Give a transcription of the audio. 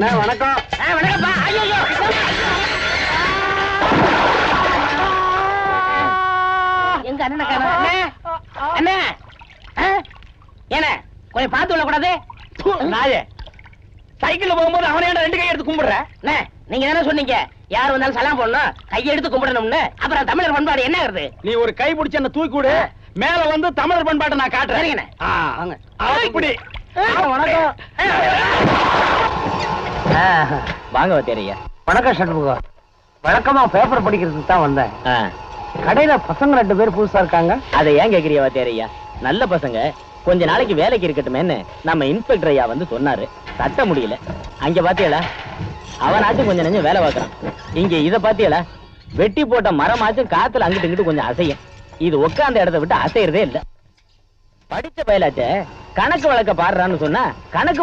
வணக்கம். வணக்கம்ப்பா. ஐயோ எங்க அண்ணனை காணோம். அண்ணே என்ன கொஞ்சம் பார்த்து விட கூடாது. நாயே சைக்கிள்ல போகும்போது அவனே ரெண்டு கை எடுத்து கும்பிடுற. நீங்க தானே சொன்னீங்க யார் வந்தாலும் சலாம் போடணும், கையை எடுத்து கும்பிடணும்னு. அப்புறம் தமிழர் பண்பாடு என்ன ஆகுது? நீ ஒரு கை பிடிச்சு என்ன தூக்கி விடு, மேல வந்து தமிழர் பண்பாட்டை நான் காட்டுறேன். வணக்கம். வாங்க வாத்தியாரையா. வணக்கம் சண்முகம். வழக்கமா பேப்பர் படிக்கிறதுக்கு தான் வந்தேன். கடையில பசங்க 2 பேர் புதுசா இருக்காங்க. அதை ஏன் கேக்குறிய வாத்தியாரையா? நல்ல பசங்க கொஞ்ச நாளைக்கு வேலைக்கு இருக்கட்டுமேன்னு நம்ம இன்ஸ்பெக்டர் ஐயா வந்து சொன்னாரு. தட்ட முடியல. அங்க பாத்தியலா அவனாச்சும் கொஞ்சம் நெஞ்சம் வேலை பார்க்கறான். இங்க இத பாத்தியலா வெட்டி போட்ட மரமாச்சும் காத்துல அங்கிட்டு இங்கிட்டு கொஞ்சம் அசையும். இது உட்கார்ந்த இடத்தை விட்டு அசைறதே இல்ல. படிச்ச பயலாச்சே கணக்கு வழக்க பாடுறான்னு சொன்னா கணக்கு